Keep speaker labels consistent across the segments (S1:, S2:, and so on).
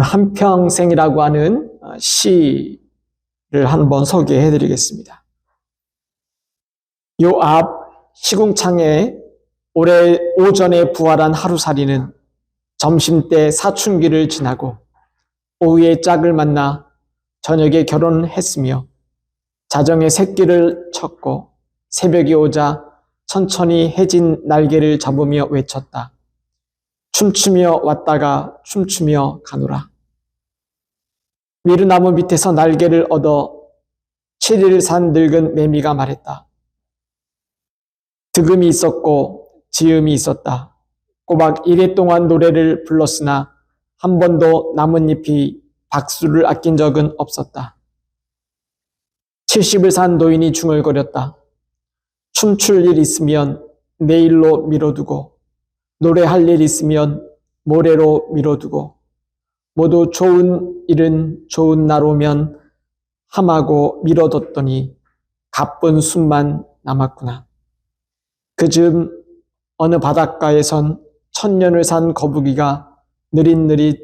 S1: 한평생이라고 하는 시를 한번 소개해 드리겠습니다. 요 앞 시궁창에 올해 오전에 부활한 하루살이는 점심때 사춘기를 지나고 오후에 짝을 만나 저녁에 결혼했으며 자정에 새끼를 쳤고 새벽이 오자 천천히 해진 날개를 잡으며 외쳤다. 춤추며 왔다가 춤추며 가노라. 미르나무 밑에서 날개를 얻어 7일 산 늙은 매미가 말했다. 득음이 있었고 지음이 있었다. 꼬박 1회 동안 노래를 불렀으나 한 번도 나뭇잎이 박수를 아낀 적은 없었다. 70을 산 노인이 중얼거렸다. 춤출 일 있으면 내일로 미뤄두고 노래할 일 있으면 모레로 미뤄두고 모두 좋은 일은 좋은 날 오면 함하고 미뤄뒀더니 가쁜 숨만 남았구나. 그즈음 어느 바닷가에선 1000년을 산 거북이가 느릿느릿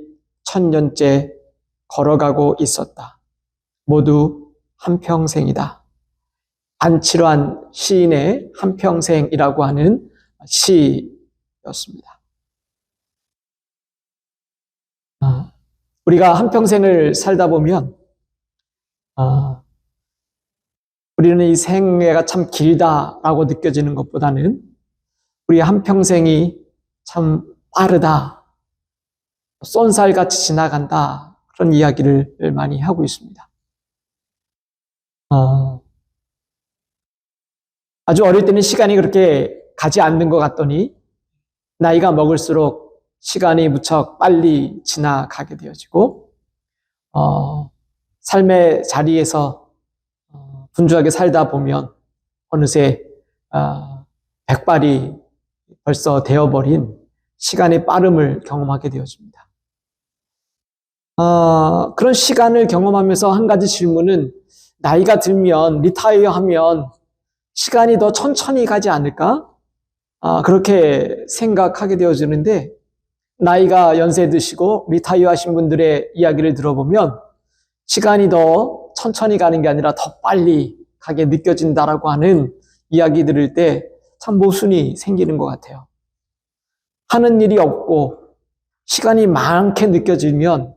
S1: 1000년째 걸어가고 있었다. 모두 한평생이다. 안칠환 시인의 한평생이라고 하는 시였습니다. 우리가 한평생을 살다 보면 우리는 이 생애가 참 길다라고 느껴지는 것보다는 우리 한평생이 참 빠르다, 쏜살같이 지나간다, 그런 이야기를 많이 하고 있습니다. 아주 어릴 때는 시간이 그렇게 가지 않는 것 같더니 나이가 먹을수록 시간이 무척 빨리 지나가게 되어지고 삶의 자리에서 분주하게 살다 보면 어느새 백발이 벌써 되어버린 시간의 빠름을 경험하게 되어집니다. 그런 시간을 경험하면서 한 가지 질문은 나이가 들면 리타이어 하면 시간이 더 천천히 가지 않을까? 그렇게 생각하게 되어지는데 나이가 연세 드시고 리타이어 하신 분들의 이야기를 들어보면 시간이 더 천천히 가는 게 아니라 더 빨리 가게 느껴진다라고 하는 이야기 들을 때 참 모순이 생기는 것 같아요. 하는 일이 없고 시간이 많게 느껴지면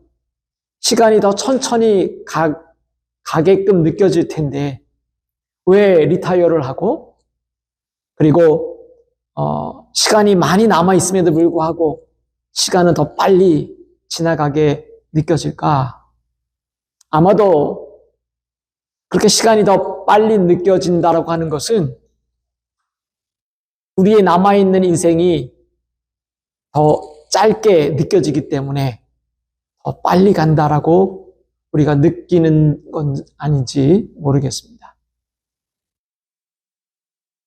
S1: 시간이 더 천천히 가게끔 느껴질 텐데 왜 리타이어를 하고 그리고 시간이 많이 남아있음에도 불구하고 시간은 더 빨리 지나가게 느껴질까? 아마도 그렇게 시간이 더 빨리 느껴진다라고 하는 것은 우리의 남아있는 인생이 더 짧게 느껴지기 때문에 더 빨리 간다라고 우리가 느끼는 건 아닌지 모르겠습니다.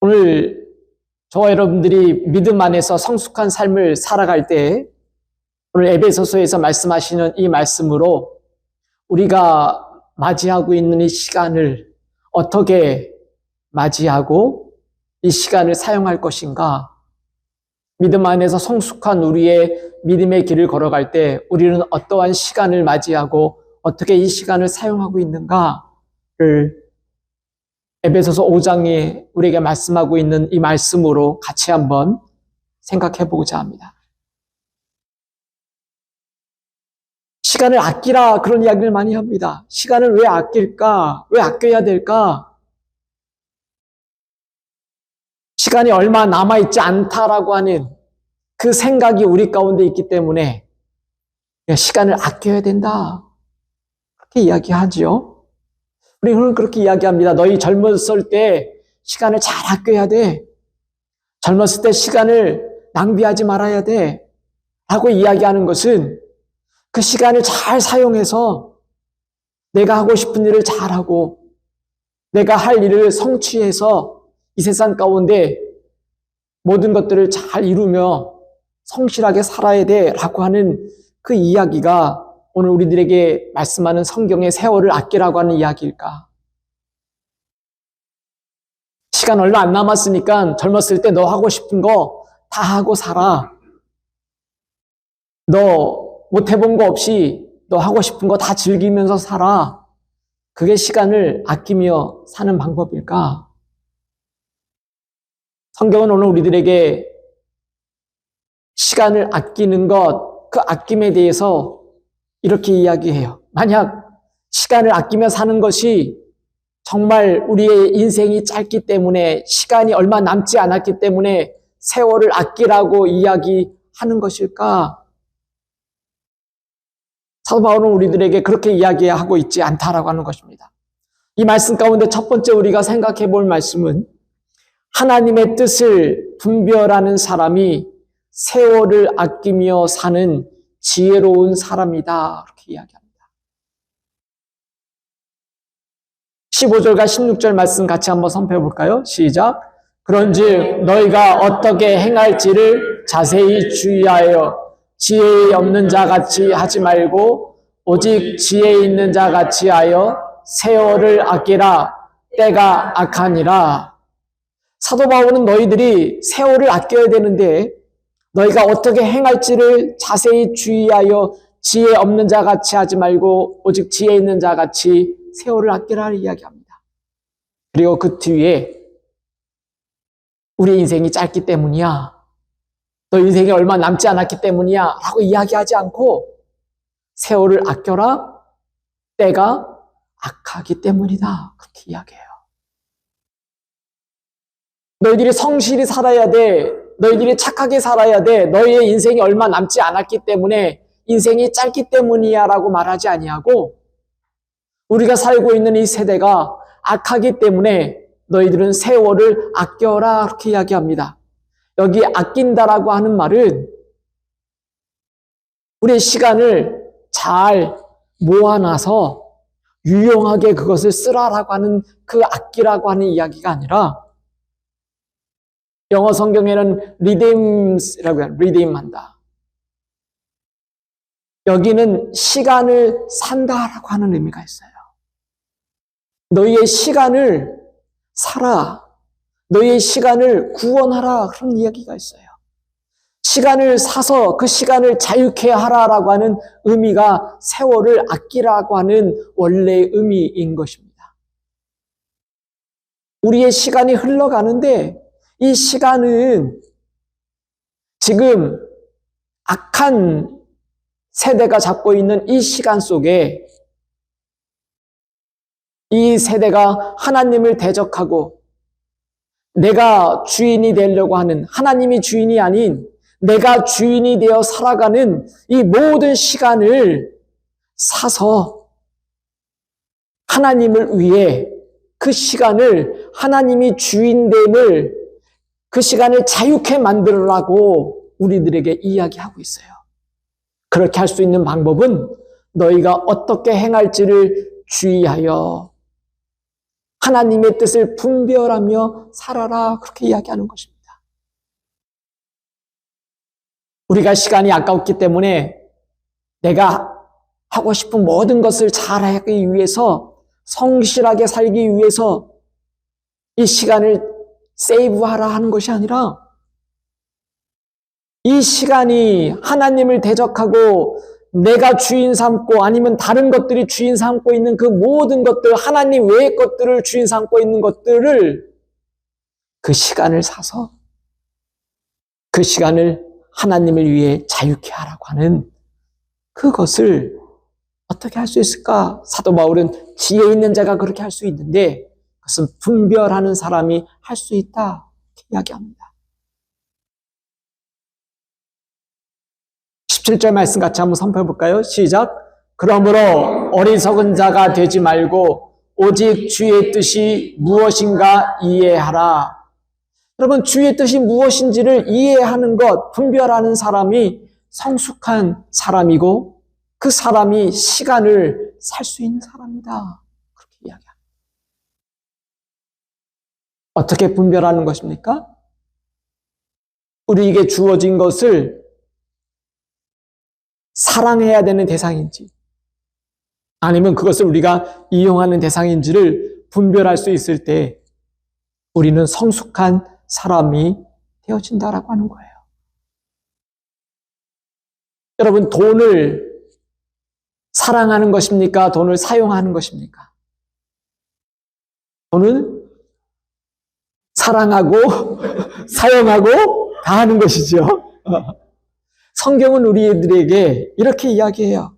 S1: 오늘 저와 여러분들이 믿음 안에서 성숙한 삶을 살아갈 때 오늘 에베소서에서 말씀하시는 이 말씀으로 우리가 맞이하고 있는 이 시간을 어떻게 맞이하고 이 시간을 사용할 것인가? 믿음 안에서 성숙한 우리의 믿음의 길을 걸어갈 때 우리는 어떠한 시간을 맞이하고 어떻게 이 시간을 사용하고 있는가를 에베소서 5장에 우리에게 말씀하고 있는 이 말씀으로 같이 한번 생각해 보고자 합니다. 시간을 아끼라 그런 이야기를 많이 합니다. 시간을 왜 아낄까? 왜 아껴야 될까? 시간이 얼마 남아있지 않다라고 하는 그 생각이 우리 가운데 있기 때문에 시간을 아껴야 된다. 그렇게 이야기하죠. 우리는 그렇게 이야기합니다. 너희 젊었을 때 시간을 잘 아껴야 돼. 젊었을 때 시간을 낭비하지 말아야 돼. 라고 이야기하는 것은 그 시간을 잘 사용해서 내가 하고 싶은 일을 잘하고 내가 할 일을 성취해서 이 세상 가운데 모든 것들을 잘 이루며 성실하게 살아야 돼라고 하는 그 이야기가 오늘 우리들에게 말씀하는 성경의 세월을 아끼라고 하는 이야기일까? 시간 얼마 안 남았으니까 젊었을 때 너 하고 싶은 거 다 하고 살아. 너 못 해본 거 없이 너 하고 싶은 거 다 즐기면서 살아. 그게 시간을 아끼며 사는 방법일까? 성경은 오늘 우리들에게 시간을 아끼는 것, 그 아낌에 대해서 이렇게 이야기해요. 만약 시간을 아끼며 사는 것이 정말 우리의 인생이 짧기 때문에, 시간이 얼마 남지 않았기 때문에 세월을 아끼라고 이야기하는 것일까? 사도 바울은 우리들에게 그렇게 이야기하고 있지 않다라고 하는 것입니다. 이 말씀 가운데 첫 번째 우리가 생각해 볼 말씀은 하나님의 뜻을 분별하는 사람이 세월을 아끼며 사는 지혜로운 사람이다. 이렇게 이야기합니다. 15절과 16절 말씀 같이 한번 선포해 볼까요? 시작. 그런즉 너희가 어떻게 행할지를 자세히 주의하여 지혜 없는 자 같이 하지 말고 오직 지혜 있는 자 같이 하여 세월을 아끼라. 때가 악하니라. 사도 바울은 너희들이 세월을 아껴야 되는데 너희가 어떻게 행할지를 자세히 주의하여 지혜 없는 자 같이 하지 말고 오직 지혜 있는 자 같이 세월을 아끼라 이야기합니다. 그리고 그 뒤에 우리 인생이 짧기 때문이야. 너 인생이 얼마 남지 않았기 때문이야 라고 이야기하지 않고 세월을 아껴라. 때가 악하기 때문이다. 그렇게 이야기해요. 너희들이 성실히 살아야 돼. 너희들이 착하게 살아야 돼. 너희의 인생이 얼마 남지 않았기 때문에 인생이 짧기 때문이야 라고 말하지 아니하고 우리가 살고 있는 이 세대가 악하기 때문에 너희들은 세월을 아껴라 그렇게 이야기합니다. 여기 아낀다라고 하는 말은 우리의 시간을 잘 모아놔서 유용하게 그것을 쓰라라고 하는 그 아끼라고 하는 이야기가 아니라 영어 성경에는 redeems라고 해요. redeem한다. 여기는 시간을 산다라고 하는 의미가 있어요. 너희의 시간을 살아. 너희의 시간을 구원하라. 그런 이야기가 있어요. 시간을 사서 그 시간을 자유케 하라라고 하는 의미가 세월을 아끼라고 하는 원래의 의미인 것입니다. 우리의 시간이 흘러가는데 이 시간은 지금 악한 세대가 잡고 있는 이 시간 속에 이 세대가 하나님을 대적하고 내가 주인이 되려고 하는 하나님이 주인이 아닌 내가 주인이 되어 살아가는 이 모든 시간을 사서 하나님을 위해 그 시간을 하나님이 주인됨을 그 시간을 자유케 만들으라고 우리들에게 이야기하고 있어요. 그렇게 할 수 있는 방법은 너희가 어떻게 행할지를 주의하여 하나님의 뜻을 분별하며 살아라 그렇게 이야기하는 것입니다. 우리가 시간이 아까웠기 때문에 내가 하고 싶은 모든 것을 잘하기 위해서 성실하게 살기 위해서 이 시간을 세이브하라 하는 것이 아니라 이 시간이 하나님을 대적하고 내가 주인 삼고 아니면 다른 것들이 주인 삼고 있는 그 모든 것들 하나님 외의 것들을 주인 삼고 있는 것들을 그 시간을 사서 그 시간을 하나님을 위해 자유케 하라고 하는 그것을 어떻게 할 수 있을까? 사도 바울은 지혜 있는 자가 그렇게 할 수 있는데 그것은 분별하는 사람이 할 수 있다 이렇게 이야기합니다. 17절 말씀 같이 한번 선포해 볼까요? 시작. 그러므로 어리석은 자가 되지 말고 오직 주의 뜻이 무엇인가 이해하라. 여러분 주의 뜻이 무엇인지를 이해하는 것, 분별하는 사람이 성숙한 사람이고 그 사람이 시간을 살 수 있는 사람이다. 그렇게 이야기합니다. 어떻게 분별하는 것입니까? 우리에게 주어진 것을 사랑해야 되는 대상인지 아니면 그것을 우리가 이용하는 대상인지를 분별할 수 있을 때 우리는 성숙한 사람이 되어진다라고 하는 거예요. 여러분 돈을 사랑하는 것입니까? 돈을 사용하는 것입니까? 돈을 사랑하고 사용하고 다 하는 것이죠. 성경은 우리들에게 이렇게 이야기해요.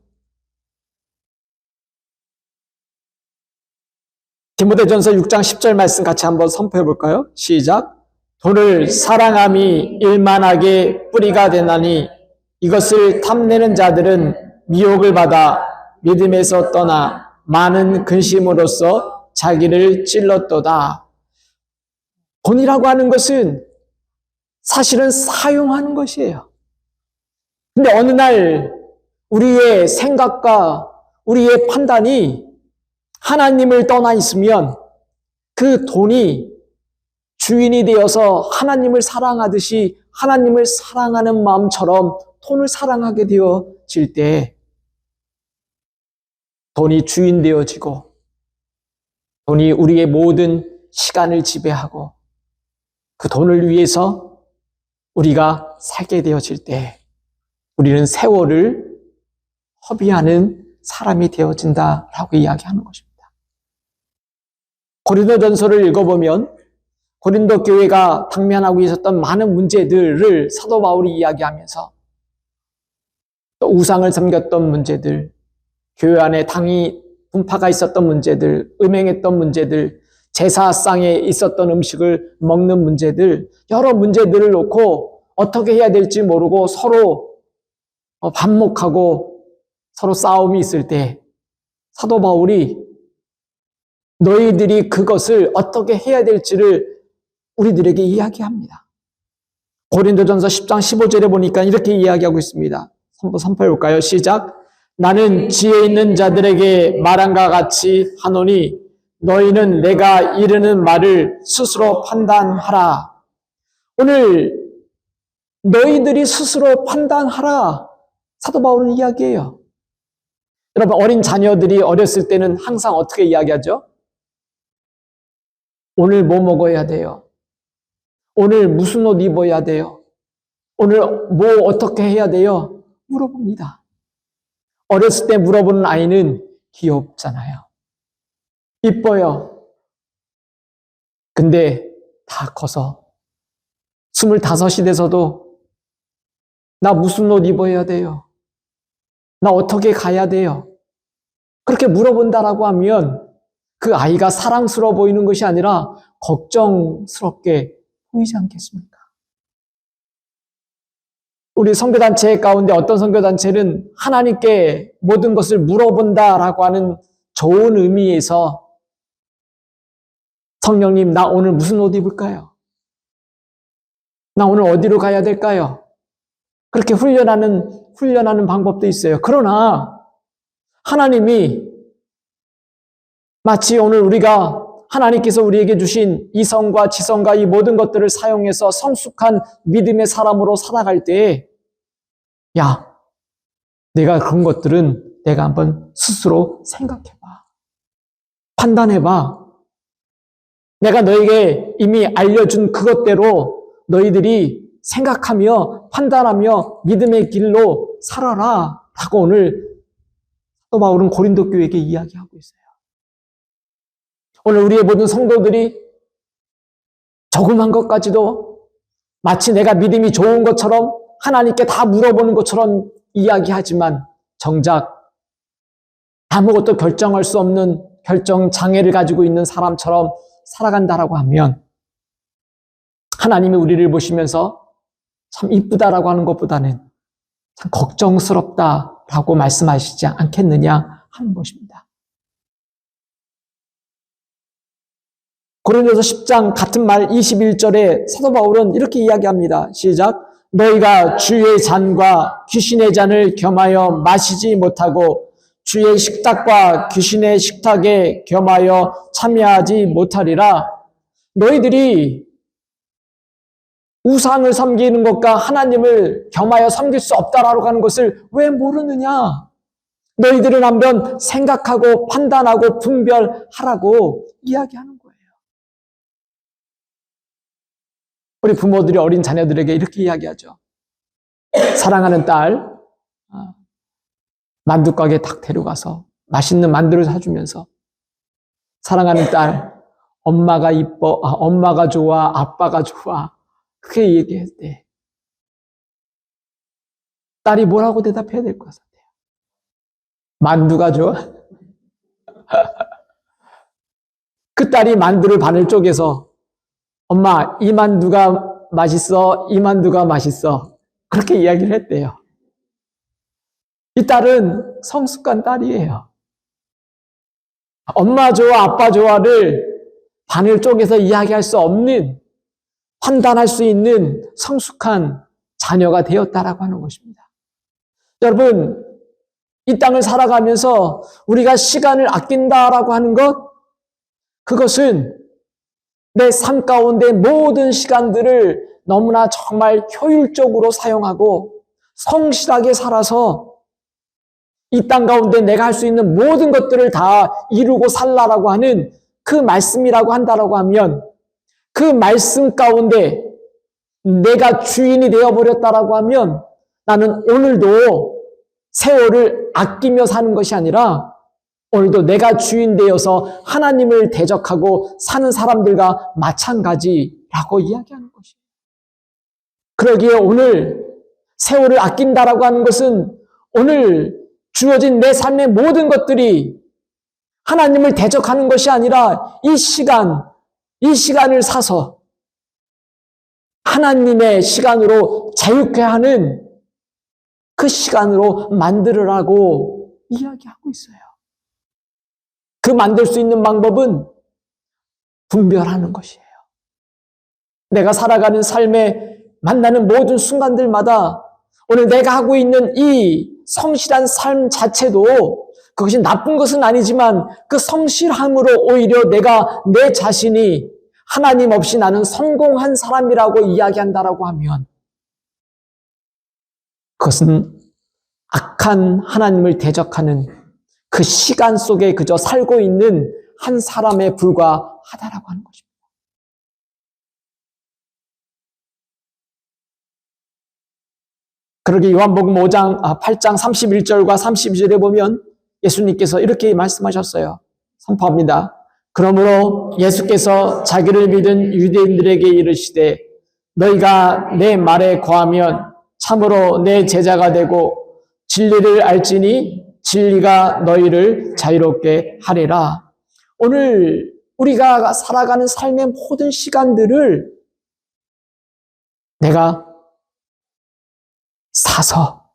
S1: 디모데전서 6장 10절 말씀 같이 한번 선포해 볼까요? 시작. 돈을 사랑함이 일만하게 뿌리가 되나니 이것을 탐내는 자들은 미혹을 받아 믿음에서 떠나 많은 근심으로써 자기를 찔렀도다. 돈이라고 하는 것은 사실은 사용하는 것이에요. 근데 어느 날 우리의 생각과 우리의 판단이 하나님을 떠나 있으면 그 돈이 주인이 되어서 하나님을 사랑하듯이 하나님을 사랑하는 마음처럼 돈을 사랑하게 되어질 때 돈이 주인 되어지고 돈이 우리의 모든 시간을 지배하고 그 돈을 위해서 우리가 살게 되어질 때 우리는 세월을 허비하는 사람이 되어진다라고 이야기하는 것입니다. 고린도전서를 읽어보면 고린도 교회가 당면하고 있었던 많은 문제들을 사도 바울이 이야기하면서 또 우상을 섬겼던 문제들, 교회 안에 당이 분파가 있었던 문제들, 음행했던 문제들, 제사상에 있었던 음식을 먹는 문제들, 여러 문제들을 놓고 어떻게 해야 될지 모르고 서로 반목하고 서로 싸움이 있을 때 사도 바울이 너희들이 그것을 어떻게 해야 될지를 우리들에게 이야기합니다. 고린도전서 10장 15절에 보니까 이렇게 이야기하고 있습니다. 한번 선포해 볼까요? 시작. 나는 지혜 있는 자들에게 말한과 같이 하노니 너희는 내가 이르는 말을 스스로 판단하라. 오늘 너희들이 스스로 판단하라. 사도 바울은 이야기해요. 여러분, 어린 자녀들이 어렸을 때는 항상 어떻게 이야기하죠? 오늘 뭐 먹어야 돼요? 오늘 무슨 옷 입어야 돼요? 오늘 뭐 어떻게 해야 돼요? 물어봅니다. 어렸을 때 물어보는 아이는 귀엽잖아요. 이뻐요. 근데 다 커서 25이 돼서도 나 무슨 옷 입어야 돼요? 나 어떻게 가야 돼요? 그렇게 물어본다라고 하면 그 아이가 사랑스러워 보이는 것이 아니라 걱정스럽게 보이지 않겠습니까? 우리 선교단체 가운데 어떤 선교단체는 하나님께 모든 것을 물어본다라고 하는 좋은 의미에서 성령님, 나 오늘 무슨 옷 입을까요? 나 오늘 어디로 가야 될까요? 그렇게 훈련하는 방법도 있어요. 그러나 하나님이 마치 오늘 우리가 하나님께서 우리에게 주신 이성과 지성과 이 모든 것들을 사용해서 성숙한 믿음의 사람으로 살아갈 때, 야, 내가 그런 것들은 내가 한번 스스로 생각해봐. 판단해봐. 내가 너에게 이미 알려준 그것대로 너희들이 생각하며 판단하며 믿음의 길로 살아라. 라고 오늘 사도 바울은 고린도 교회에게 이야기하고 있어요. 오늘 우리의 모든 성도들이 조그만 것까지도 마치 내가 믿음이 좋은 것처럼 하나님께 다 물어보는 것처럼 이야기하지만 정작 아무것도 결정할 수 없는 결정 장애를 가지고 있는 사람처럼 살아간다라고 하면 하나님이 우리를 보시면서 참 이쁘다라고 하는 것보다는 참 걱정스럽다라고 말씀하시지 않겠느냐 하는 것입니다. 고린도서 10장 같은 말 21절에 사도 바울은 이렇게 이야기합니다. 시작. 너희가 주의 잔과 귀신의 잔을 겸하여 마시지 못하고 주의 식탁과 귀신의 식탁에 겸하여 참여하지 못하리라. 너희들이 우상을 섬기는 것과 하나님을 겸하여 섬길 수 없다라고 하는 것을 왜 모르느냐? 너희들은 한번 생각하고 판단하고 분별하라고 이야기하는 거예요. 우리 부모들이 어린 자녀들에게 이렇게 이야기하죠. 사랑하는 딸, 만두 가게 탁 데려가서 맛있는 만두를 사주면서 사랑하는 딸, 엄마가 이뻐, 엄마가 좋아, 아빠가 좋아. 그렇게 얘기했대. 딸이 뭐라고 대답해야 될 것 같아요? 만두가 좋아? 그 딸이 만두를 반을 쪼개서 엄마, 이 만두가 맛있어, 이 만두가 맛있어. 그렇게 이야기를 했대요. 이 딸은 성숙한 딸이에요. 엄마 좋아, 아빠 좋아를 반을 쪼개서 이야기할 수 없는, 판단할 수 있는 성숙한 자녀가 되었다라고 하는 것입니다. 여러분, 이 땅을 살아가면서 우리가 시간을 아낀다라고 하는 것, 그것은 내 삶 가운데 모든 시간들을 너무나 정말 효율적으로 사용하고 성실하게 살아서 이 땅 가운데 내가 할 수 있는 모든 것들을 다 이루고 살라라고 하는 그 말씀이라고 한다라고 하면 그 말씀 가운데 내가 주인이 되어버렸다라고 하면 나는 오늘도 세월을 아끼며 사는 것이 아니라 오늘도 내가 주인 되어서 하나님을 대적하고 사는 사람들과 마찬가지라고 이야기하는 것이에요. 그러기에 오늘 세월을 아낀다라고 하는 것은 오늘 주어진 내 삶의 모든 것들이 하나님을 대적하는 것이 아니라 이 시간을 사서 하나님의 시간으로 자유케 하는 그 시간으로 만들으라고 이야기하고 있어요. 그 만들 수 있는 방법은 분별하는 것이에요. 내가 살아가는 삶에 만나는 모든 순간들마다 오늘 내가 하고 있는 이 성실한 삶 자체도 그것이 나쁜 것은 아니지만 그 성실함으로 오히려 내가 내 자신이 하나님 없이 나는 성공한 사람이라고 이야기한다라고 하면 그것은 악한 하나님을 대적하는 그 시간 속에 그저 살고 있는 한 사람에 불과하다라고 하는 것입니다. 그러게 요한복음 8장 31절과 32절에 보면 예수님께서 이렇게 말씀하셨어요. 선포합니다. 그러므로 예수께서 자기를 믿은 유대인들에게 이르시되 너희가 내 말에 거하면 참으로 내 제자가 되고 진리를 알지니 진리가 너희를 자유롭게 하리라. 오늘 우리가 살아가는 삶의 모든 시간들을 내가 사서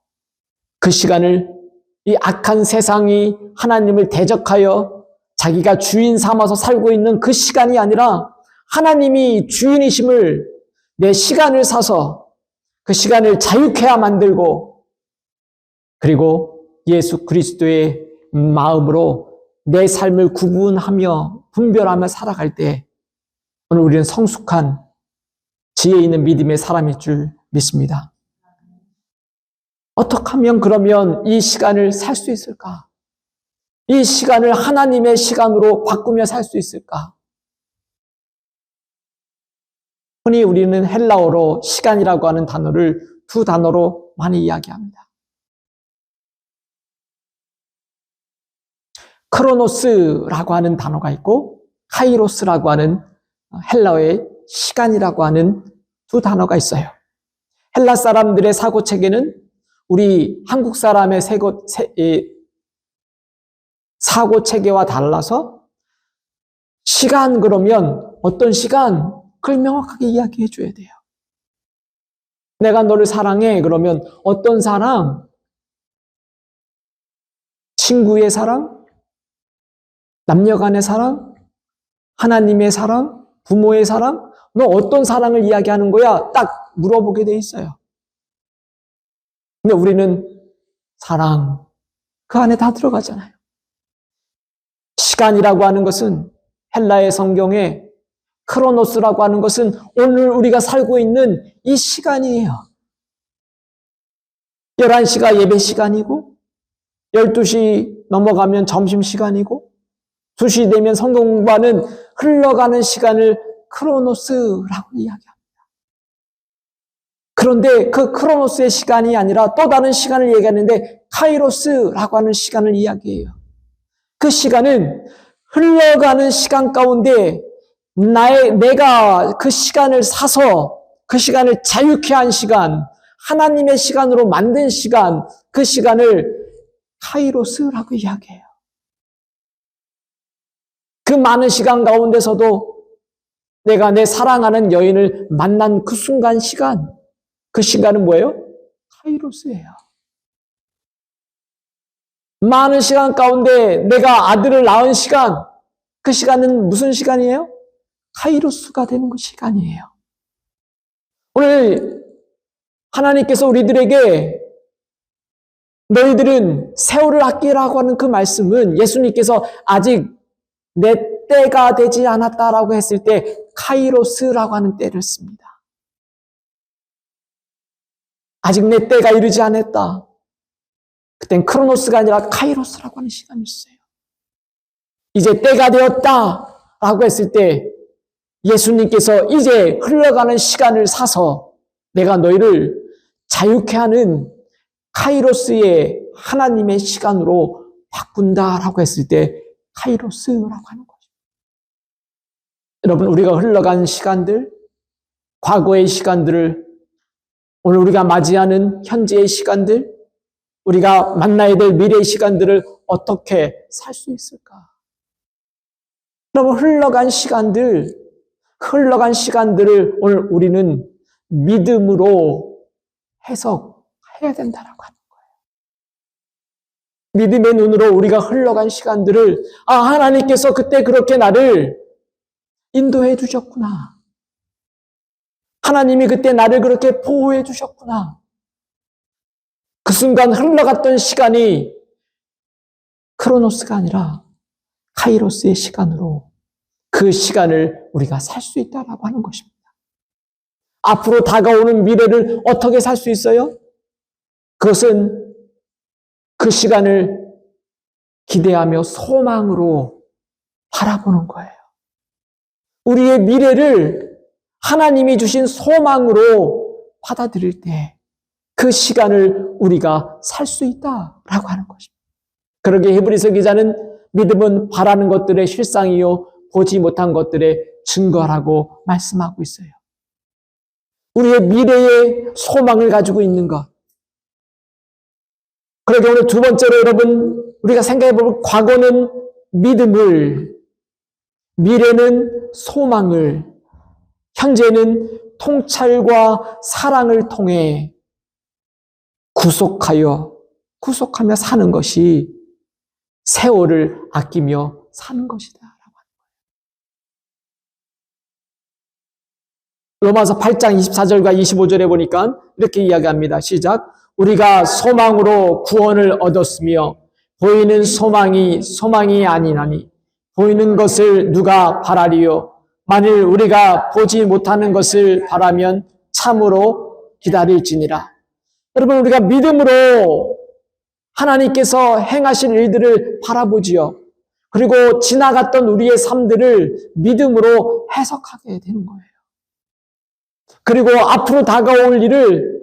S1: 그 시간을 이 악한 세상이 하나님을 대적하여 자기가 주인 삼아서 살고 있는 그 시간이 아니라 하나님이 주인이심을 내 시간을 사서 그 시간을 자유케 만들고 그리고 예수 그리스도의 마음으로 내 삶을 구분하며 분별하며 살아갈 때 오늘 우리는 성숙한 지혜 있는 믿음의 사람일 줄 믿습니다. 어떻게 하면 그러면 이 시간을 살 수 있을까? 이 시간을 하나님의 시간으로 바꾸며 살 수 있을까? 흔히 우리는 헬라어로 시간이라고 하는 단어를 두 단어로 많이 이야기합니다. 크로노스라고 하는 단어가 있고 카이로스라고 하는 헬라어의 시간이라고 하는 두 단어가 있어요. 헬라 사람들의 사고체계는 우리 한국 사람의 사고체계와 달라서 시간 그러면 어떤 시간? 그걸 명확하게 이야기해 줘야 돼요. 내가 너를 사랑해 그러면 어떤 사랑? 친구의 사랑? 남녀 간의 사랑? 하나님의 사랑? 부모의 사랑? 너 어떤 사랑을 이야기하는 거야? 딱 물어보게 돼 있어요. 근데 우리는 사랑, 그 안에 다 들어가잖아요. 시간이라고 하는 것은 헬라의 성경에 크로노스라고 하는 것은 오늘 우리가 살고 있는 이 시간이에요. 11시가 예배 시간이고 12시 넘어가면 점심시간이고 2시 되면 성경 공부하는 흘러가는 시간을 크로노스라고 이야기합니다. 그런데 그 크로노스의 시간이 아니라 또 다른 시간을 얘기하는데 카이로스라고 하는 시간을 이야기해요. 그 시간은 흘러가는 시간 가운데 내가 그 시간을 사서 그 시간을 자유케 한 시간, 하나님의 시간으로 만든 시간, 그 시간을 카이로스라고 이야기해요. 그 많은 시간 가운데서도 내가 내 사랑하는 여인을 만난 그 순간 시간, 그 시간은 뭐예요? 카이로스예요. 많은 시간 가운데 내가 아들을 낳은 시간, 그 시간은 무슨 시간이에요? 카이로스가 되는 그 시간이에요. 오늘 하나님께서 우리들에게 너희들은 세월을 아끼라고 하는 그 말씀은 예수님께서 아직 내 때가 되지 않았다라고 했을 때 카이로스라고 하는 때를 씁니다. 아직 내 때가 이르지 않았다. 그땐 크로노스가 아니라 카이로스라고 하는 시간이었어요. 이제 때가 되었다라고 했을 때 예수님께서 이제 흘러가는 시간을 사서 내가 너희를 자유케 하는 카이로스의 하나님의 시간으로 바꾼다라고 했을 때 카이로스라고 하는 거죠. 여러분, 우리가 흘러간 시간들, 과거의 시간들을 오늘 우리가 맞이하는 현재의 시간들, 우리가 만나야 될 미래의 시간들을 어떻게 살 수 있을까? 여러분, 흘러간 시간들을 오늘 우리는 믿음으로 해석해야 된다라고 하는 거예요. 믿음의 눈으로 우리가 흘러간 시간들을 하나님께서 그때 그렇게 나를 인도해 주셨구나. 하나님이 그때 나를 그렇게 보호해 주셨구나. 그 순간 흘러갔던 시간이 크로노스가 아니라 카이로스의 시간으로 그 시간을 우리가 살 수 있다라고 하는 것입니다. 앞으로 다가오는 미래를 어떻게 살 수 있어요? 그것은 그 시간을 기대하며 소망으로 바라보는 거예요. 우리의 미래를 하나님이 주신 소망으로 받아들일 때 그 시간을 우리가 살 수 있다라고 하는 것입니다. 그러게 히브리서 기자는 믿음은 바라는 것들의 실상이요 보지 못한 것들의 증거라고 말씀하고 있어요. 우리의 미래의 소망을 가지고 있는 것. 그러게 오늘 두 번째로 여러분 우리가 생각해보면 과거는 믿음을, 미래는 소망을, 현재는 통찰과 사랑을 통해 구속하며 사는 것이 세월을 아끼며 사는 것이다. 로마서 8장 24절과 25절에 보니까 이렇게 이야기합니다. 시작. 우리가 소망으로 구원을 얻었으며 보이는 소망이 아니나니 보이는 것을 누가 바라리요. 만일 우리가 보지 못하는 것을 바라면 참으로 기다릴지니라. 여러분, 우리가 믿음으로 하나님께서 행하실 일들을 바라보지요. 그리고 지나갔던 우리의 삶들을 믿음으로 해석하게 되는 거예요. 그리고 앞으로 다가올 일을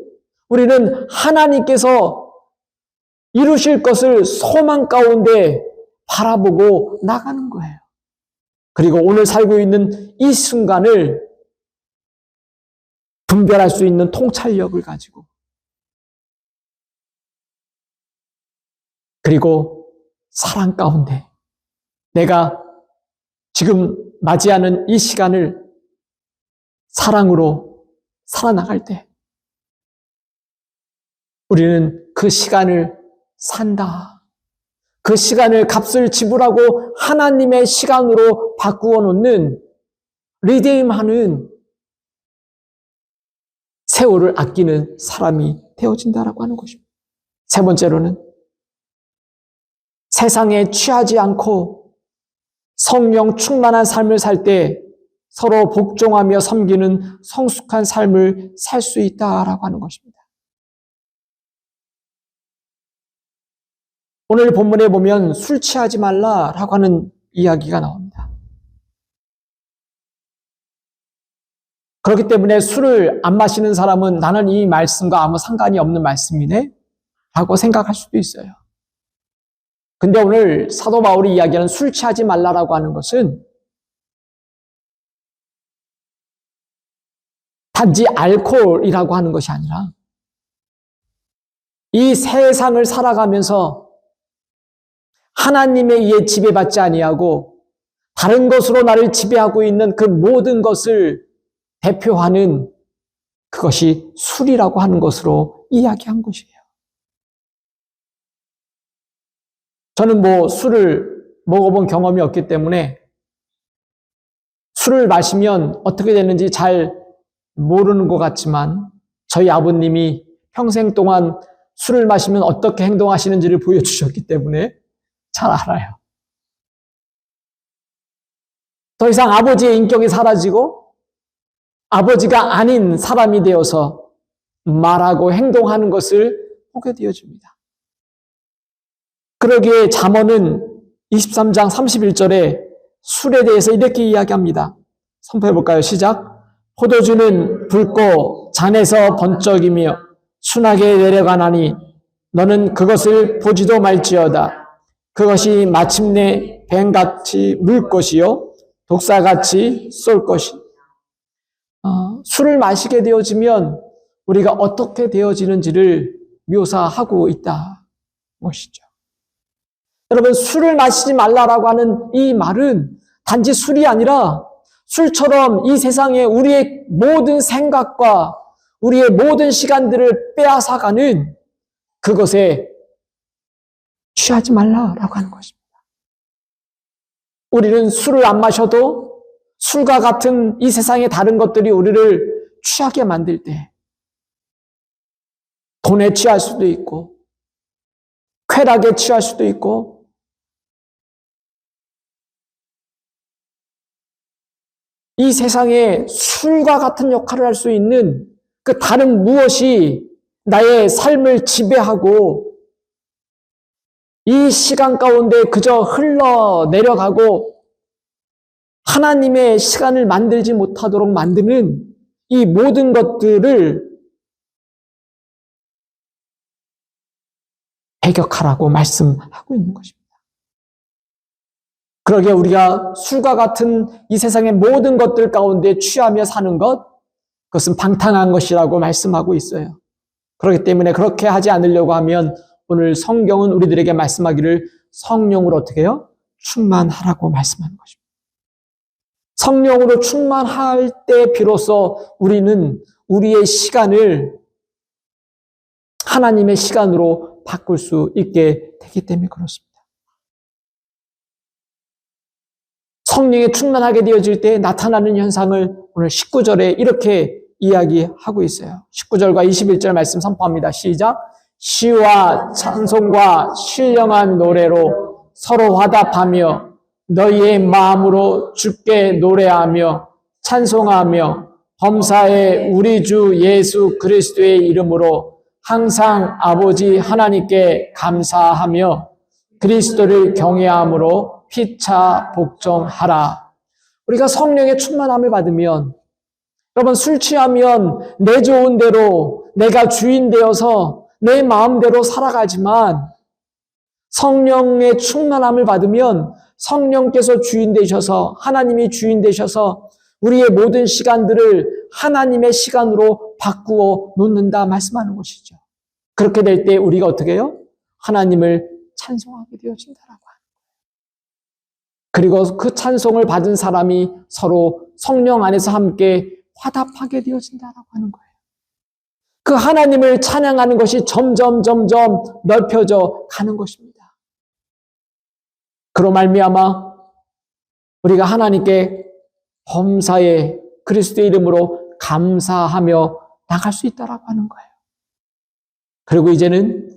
S1: 우리는 하나님께서 이루실 것을 소망 가운데 바라보고 나가는 거예요. 그리고 오늘 살고 있는 이 순간을 분별할 수 있는 통찰력을 가지고 그리고 사랑 가운데 내가 지금 맞이하는 이 시간을 사랑으로 살아나갈 때 우리는 그 시간을 산다. 그 시간을 값을 지불하고 하나님의 시간으로 바꾸어 놓는 리데임하는 세월을 아끼는 사람이 되어진다라고 하는 것입니다. 세 번째로는 세상에 취하지 않고 성령 충만한 삶을 살 때 서로 복종하며 섬기는 성숙한 삶을 살 수 있다라고 하는 것입니다. 오늘 본문에 보면 술 취하지 말라라고 하는 이야기가 나옵니다. 그렇기 때문에 술을 안 마시는 사람은 나는 이 말씀과 아무 상관이 없는 말씀이네 라고 생각할 수도 있어요. 근데 오늘 사도 바울이 이야기하는 술 취하지 말라라고 하는 것은 단지 알코올이라고 하는 것이 아니라 이 세상을 살아가면서 하나님에 의해 지배받지 아니하고 다른 것으로 나를 지배하고 있는 그 모든 것을 대표하는 그것이 술이라고 하는 것으로 이야기한 것이에요. 저는 술을 먹어본 경험이 없기 때문에 술을 마시면 어떻게 되는지 잘 모르는 것 같지만 저희 아버님이 평생 동안 술을 마시면 어떻게 행동하시는지를 보여주셨기 때문에 잘 알아요. 더 이상 아버지의 인격이 사라지고 아버지가 아닌 사람이 되어서 말하고 행동하는 것을 보게 되어집니다. 그러기에 잠언은 23장 31절에 술에 대해서 이렇게 이야기합니다. 선포해 볼까요? 시작. 포도주는 붉고 잔에서 번쩍이며 순하게 내려가나니 너는 그것을 보지도 말지어다. 그것이 마침내 뱀같이 물 것이요 독사같이 쏠 것이. 술을 마시게 되어지면 우리가 어떻게 되어지는지를 묘사하고 있다 것이죠. 여러분, 술을 마시지 말라라고 하는 이 말은 단지 술이 아니라 술처럼 이 세상에 우리의 모든 생각과 우리의 모든 시간들을 빼앗아가는 그것에 취하지 말라라고 하는 것입니다. 우리는 술을 안 마셔도 술과 같은 이 세상의 다른 것들이 우리를 취하게 만들 때 돈에 취할 수도 있고 쾌락에 취할 수도 있고 이 세상에 술과 같은 역할을 할 수 있는 그 다른 무엇이 나의 삶을 지배하고 이 시간 가운데 그저 흘러내려가고 하나님의 시간을 만들지 못하도록 만드는 이 모든 것들을 배격하라고 말씀하고 있는 것입니다. 그러기에 우리가 술과 같은 이 세상의 모든 것들 가운데 취하며 사는 것, 그것은 방탕한 것이라고 말씀하고 있어요. 그렇기 때문에 그렇게 하지 않으려고 하면 오늘 성경은 우리들에게 말씀하기를 성령으로 어떻게 해요? 충만하라고 말씀하는 것입니다. 성령으로 충만할 때 비로소 우리는 우리의 시간을 하나님의 시간으로 바꿀 수 있게 되기 때문에 그렇습니다. 성령에 충만하게 되어질 때 나타나는 현상을 오늘 19절에 이렇게 이야기하고 있어요. 19절과 21절 말씀 선포합니다. 시작. 시와 찬송과 신령한 노래로 서로 화답하며 너희의 마음으로 주께 노래하며 찬송하며 범사의 우리 주 예수 그리스도의 이름으로 항상 아버지 하나님께 감사하며 그리스도를 경외함으로 피차 복종하라. 우리가 성령의 충만함을 받으면 여러분 술 취하면 내 좋은 대로 내가 주인 되어서 내 마음대로 살아가지만 성령의 충만함을 받으면 성령께서 주인 되셔서 하나님이 주인 되셔서 우리의 모든 시간들을 하나님의 시간으로 바꾸어 놓는다 말씀하는 것이죠. 그렇게 될 때 우리가 어떻게 해요? 하나님을 찬송하게 되어진다라고 하는 거예요. 그리고 그 찬송을 받은 사람이 서로 성령 안에서 함께 화답하게 되어진다라고 하는 거예요. 그 하나님을 찬양하는 것이 점점 넓혀져 가는 것입니다. 그로 말미암아 우리가 하나님께 범사에 그리스도의 이름으로 감사하며 나갈 수 있다라고 하는 거예요. 그리고 이제는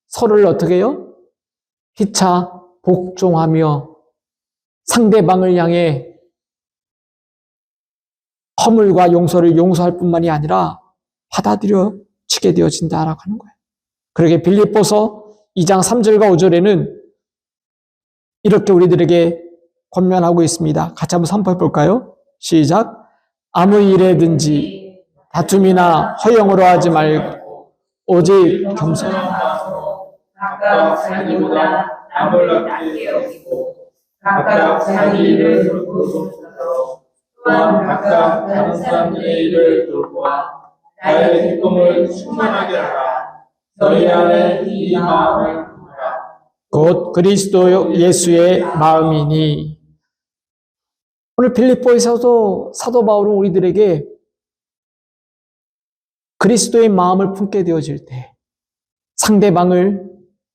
S1: 서로를 어떻게 해요? 피차 복종하며 상대방을 향해 허물과 용서를 용서할 뿐만이 아니라 받아들여지게 되어진다라고 하는 거예요. 그러게 빌립보서 2장 3절과 5절에는 이렇게 우리들에게 권면하고 있습니다. 같이 한번 선포해 볼까요? 시작. 아무 일에든지 다툼이나 허영으로 하지 말고 오직 겸손.
S2: 각각 자기보다 남을 낮게 여기고 각각 자기 일을 돌보는 것처럼 또한 각각 다른 사람들의 일을 돌보아 나의 기쁨을 충만하게 하라. 너희 안에 이 마음을 품으라.
S1: 곧 그리스도 예수의 마음이니. 오늘 빌립보에서도 사도 바울은 우리들에게 그리스도의 마음을 품게 되어질 때 상대방을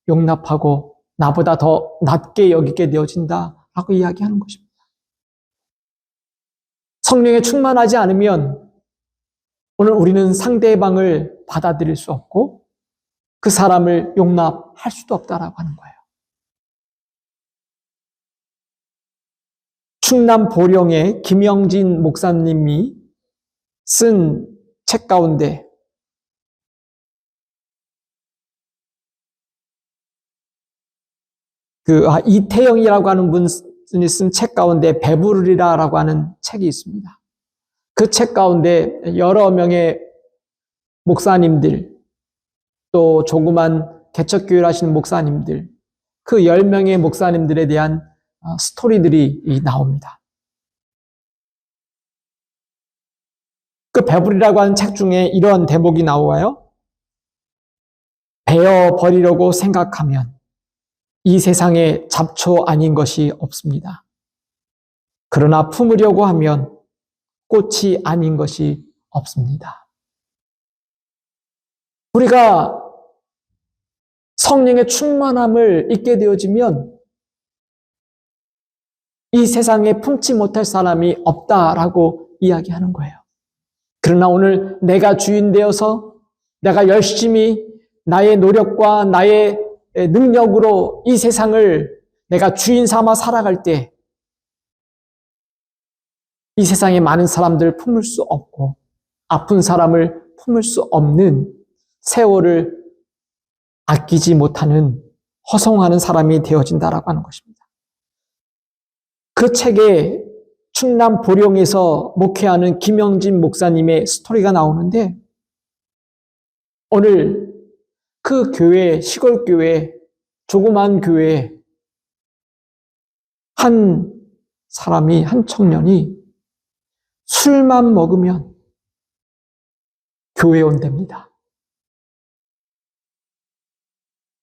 S1: 용납하고 나보다 더 낮게 여기게 되어진다라고 이야기하는 것입니다. 성령에 충만하지 않으면 오늘 우리는 상대방을 받아들일 수 없고 그 사람을 용납할 수도 없다라고 하는 거예요. 충남 보령의 김영진 목사님이 쓴 책 가운데 이태영이라고 하는 분이 쓴 책 가운데 배부르리라라고 하는 책이 있습니다. 그 책 가운데 여러 명의 목사님들, 또 조그만 개척교회를 하시는 목사님들, 그 10명의 목사님들에 대한 스토리들이 나옵니다. 그 배부르리라고 하는 책 중에 이런 대목이 나와요. 베어버리려고 생각하면 이 세상에 잡초 아닌 것이 없습니다. 그러나 품으려고 하면 꽃이 아닌 것이 없습니다. 우리가 성령의 충만함을 잊게 되어지면 이 세상에 품지 못할 사람이 없다라고 이야기하는 거예요. 그러나 오늘 내가 주인 되어서 내가 열심히 나의 노력과 나의 능력으로 이 세상을 내가 주인 삼아 살아갈 때 이 세상에 많은 사람들을 품을 수 없고 아픈 사람을 품을 수 없는 세월을 아끼지 못하는 허송하는 사람이 되어진다라고 하는 것입니다. 그 책에 충남 보령에서 목회하는 김영진 목사님의 스토리가 나오는데 오늘 그 교회, 시골 교회, 조그만 교회에 한 사람이, 한 청년이 술만 먹으면 교회에 온답니다.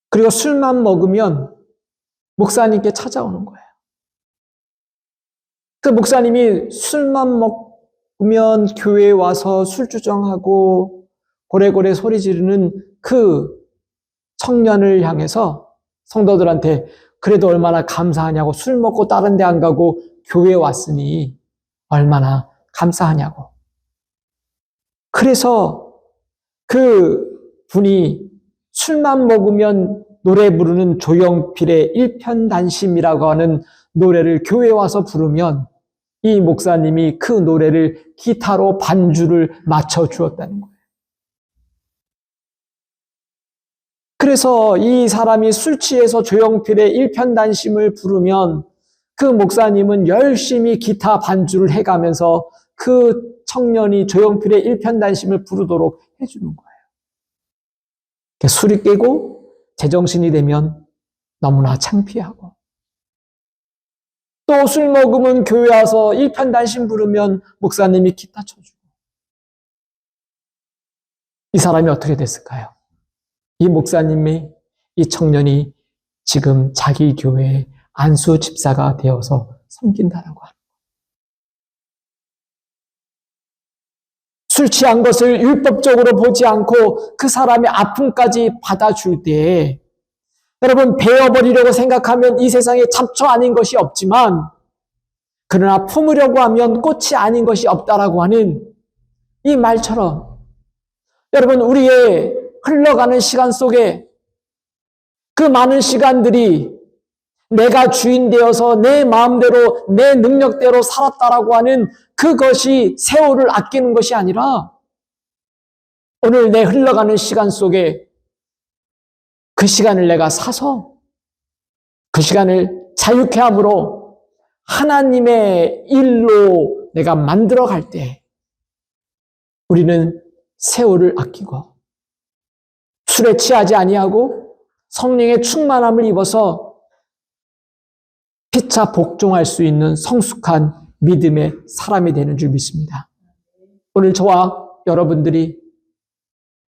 S1: 그리고 술만 먹으면 목사님께 찾아오는 거예요. 그 목사님이 술만 먹으면 교회에 와서 술주정하고 고래고래 소리 지르는 그 청년을 향해서 성도들한테 그래도 얼마나 감사하냐고, 술 먹고 다른 데 안 가고 교회에 왔으니 얼마나 감사하냐고. 그래서 그 분이 술만 먹으면 노래 부르는 조용필의 일편단심이라고 하는 노래를 교회에 와서 부르면 이 목사님이 그 노래를 기타로 반주를 맞춰 주었다는 거예요. 그래서 이 사람이 술 취해서 조용필의 일편단심을 부르면 그 목사님은 열심히 기타 반주를 해가면서 그 청년이 조용필의 일편단심을 부르도록 해주는 거예요. 술이 깨고 제정신이 되면 너무나 창피하고 또 술 먹으면 교회 와서 일편단심 부르면 목사님이 기타 쳐주고 이 사람이 어떻게 됐을까요? 이 목사님이, 이 청년이 지금 자기 교회의 안수 집사가 되어서 섬긴다라고 합니다. 술 취한 것을 율법적으로 보지 않고 그 사람의 아픔까지 받아줄 때 여러분 베어버리려고 생각하면 이 세상에 잡초 아닌 것이 없지만 그러나 품으려고 하면 꽃이 아닌 것이 없다라고 하는 이 말처럼 여러분 우리의 흘러가는 시간 속에 그 많은 시간들이 내가 주인 되어서 내 마음대로 내 능력대로 살았다라고 하는 그것이 세월을 아끼는 것이 아니라 오늘 내 흘러가는 시간 속에 그 시간을 내가 사서 그 시간을 자유케 함으로 하나님의 일로 내가 만들어 갈 때 우리는 세월을 아끼고 술에 취하지 아니하고 성령의 충만함을 입어서 피차 복종할 수 있는 성숙한 믿음의 사람이 되는 줄 믿습니다. 오늘 저와 여러분들이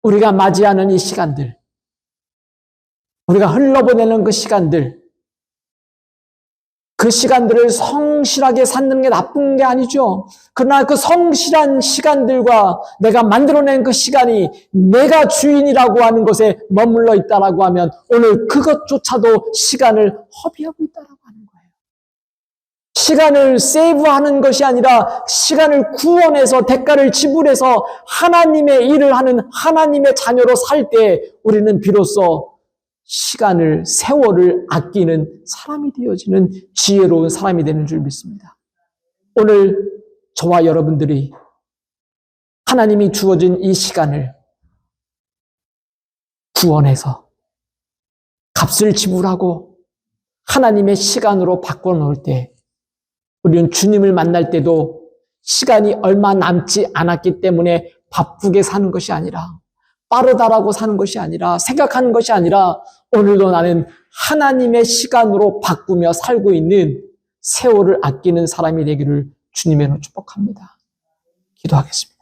S1: 우리가 맞이하는 이 시간들, 우리가 흘러보내는 그 시간들, 그 시간들을 성실하게 사는 게 나쁜 게 아니죠. 그러나 그 성실한 시간들과 내가 만들어낸 그 시간이 내가 주인이라고 하는 것에 머물러 있다라고 하면 오늘 그것조차도 시간을 허비하고 있다라고 하는 거예요. 시간을 세이브하는 것이 아니라 시간을 구원해서 대가를 지불해서 하나님의 일을 하는 하나님의 자녀로 살 때 우리는 비로소 시간을, 세월을 아끼는 사람이 되어지는 지혜로운 사람이 되는 줄 믿습니다. 오늘 저와 여러분들이 하나님이 주어진 이 시간을 구원해서 값을 지불하고 하나님의 시간으로 바꿔놓을 때 우리는 주님을 만날 때도 시간이 얼마 남지 않았기 때문에 바쁘게 사는 것이 아니라 빠르다라고 사는 것이 아니라 생각하는 것이 아니라 오늘도 나는 하나님의 시간으로 바꾸며 살고 있는 세월을 아끼는 사람이 되기를 주님의 이름으로 축복합니다. 기도하겠습니다.